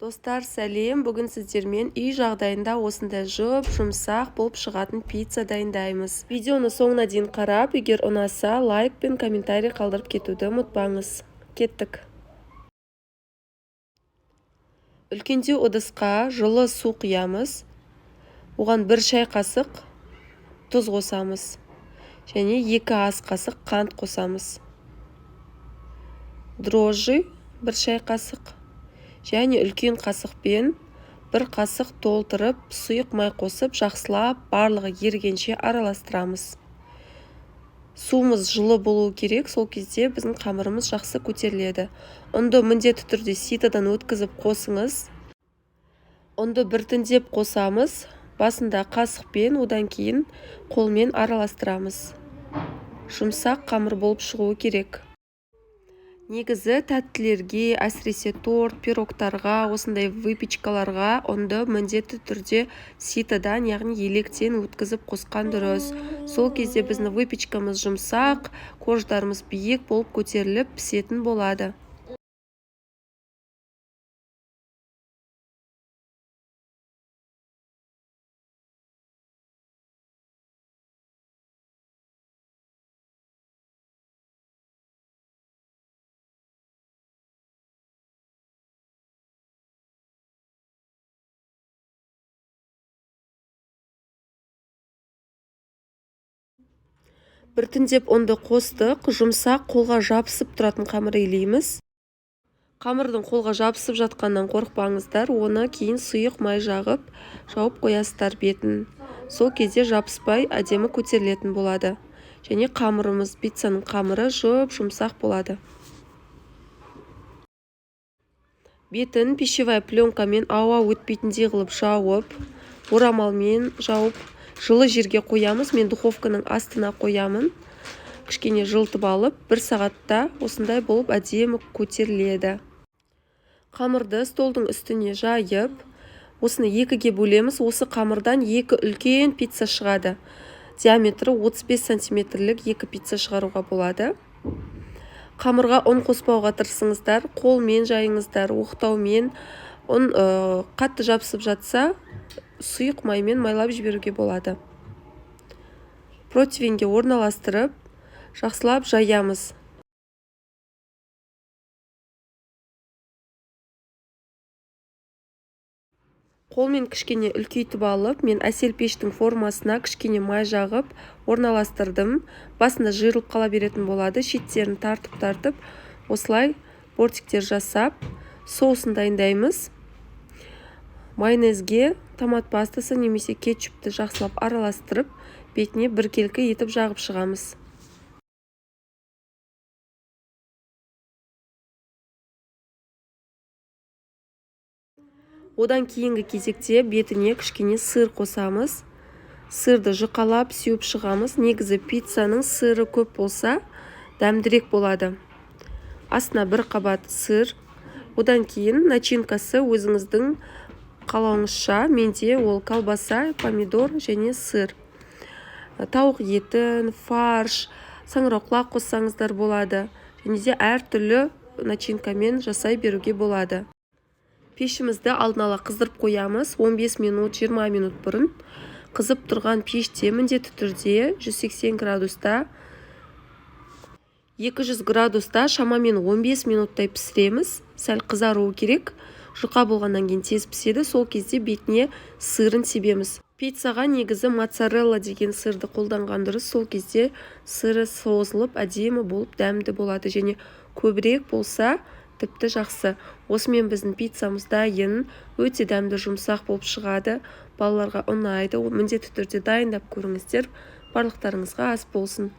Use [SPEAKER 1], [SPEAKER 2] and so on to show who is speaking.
[SPEAKER 1] Достар, сәлем. Бүгін сіздермен үй жағдайында осындай жұмсақ болып шығатын пицца дайындаймыз. Видеоны соңына дейін қарап, егер ұнаса, лайк пен комментарий қалдырып кетуді ұмытпаңыз. Кеттік. Үлкендеу ыдысқа жылы су құямыз. Оған 1 шай қасық тұз қосамыз. Және 2 ас қасық қант қосамыз. Дрожжи 1 шай қасық. Және үлкен қасықпен 1 қасық толтырып, сұйық май қосып, жақсылап барлығы ергенше араластырамыз. Суымыз жылы болуы керек, сол кезде біздің қамырымыз жақсы көтеріледі. Ұнды міндетті түрде ситадан өткізіп қосыңыз. Ұнды біртіндеп қосамыз, басында қасықпен, одан кейін қолмен араластырамыз. Жұмсақ қамыр болып шығуы керек. Негізі тәттілерге, әсіресе торт, пирогтарға, осындай выпечкаларға ұнды міндетті түрде ситадан, яғни електен өткізіп қосқан дұрыс. Сол кезде біздің выпечкамыз жұмсақ, корждарымыз биік болып көтеріліп пісетін болады. Біртіндеп ұнды қостық, жұмсақ қолға жабысып тұратын қамыр илейміз. Қамырдың қолға жабысып жатқаннан қорықпаңыздар, оны кейін сұйық май жағып, жауып қоясыздар бетін. Сол кезде жабыспай әдемі көтерілетін болады. Және қамырымыз, пиццаның қамыры жұмсақ болады. Бетін пищевая пленкамен ауа өтпейтіндей қылып жауып, орамалмен жауып, жылы жерге қоямыз. Мен духовканың астына қоямын. Кішкене жылытып алып, 1 сағатта осындай болып әдемі көтеріледі. Қамырды столдың үстіне жайып, осыны 2-ге бөлеміз. Осы қамырдан 2 үлкен пицца шығады. Диаметрі 35 сантиметрлік 2 пицца шығаруға болады. Қамырға ұн қоспауға тырысыңыздар, қолмен жайыңыздар, оқтаумен. Ұн қатты жабысып жатса, сұйық маймен майлап жіберуге болады. Противенге орналастырып, жақсылап жаямыз. Қолмен кішкене үлкейтіп алып, мен әсел пештің формасына кішкене май жағып орналастырдым. Басында жиырылып қала беретін болады. Шеттерін тартып, осылай бортиктер жасап, соусын дайындаймыз. Майонезге томат пастасы немесе кетчупты жақсылап араластырып, бетіне біркелкі етіп жағып шығамыз. Одан кейінгі кезекте бетіне кішкене сыр қосамыз. Сырды жұқалап сеуіп шығамыз. Негізі пиццаның сыры көп болса, дәмдірек болады. Астына 1 қабат сыр. Одан кейін начинкасы өзіңіздің қалауыңызша. Менде ол колбаса, помидор және сыр. Тауық етін, фарш, саңырауқұлақ қоссаңыздар болады. Және де әртүрлі начинкамен жасай беруге болады. Пешімізді алдын ала қыздырып қоямыз. 15 минут, 20 минут бұрын. Қызып тұрған пеште міндетті түрде 180 градуста, 200 градуста шамамен 15 минуттай пісіреміз. Сәл қызаруы керек. Жұқа болғаннан кейін тез піседі. Сол кезде бетіне сырын себеміз. Пиццаға негізі моцарелла деген сырды қолданған дұрыс. Сол кезде сыры созылып, әдемі болып, дәмді болады. Және көбірек болса, тіпті жақсы. Осымен біздің пиццамыз дайын, өте дәмді жұмсақ болып шығады. Балаларға ұнайды. Міндетті түрде дайындап көріңіздер. Барлықтарыңызға ас болсын.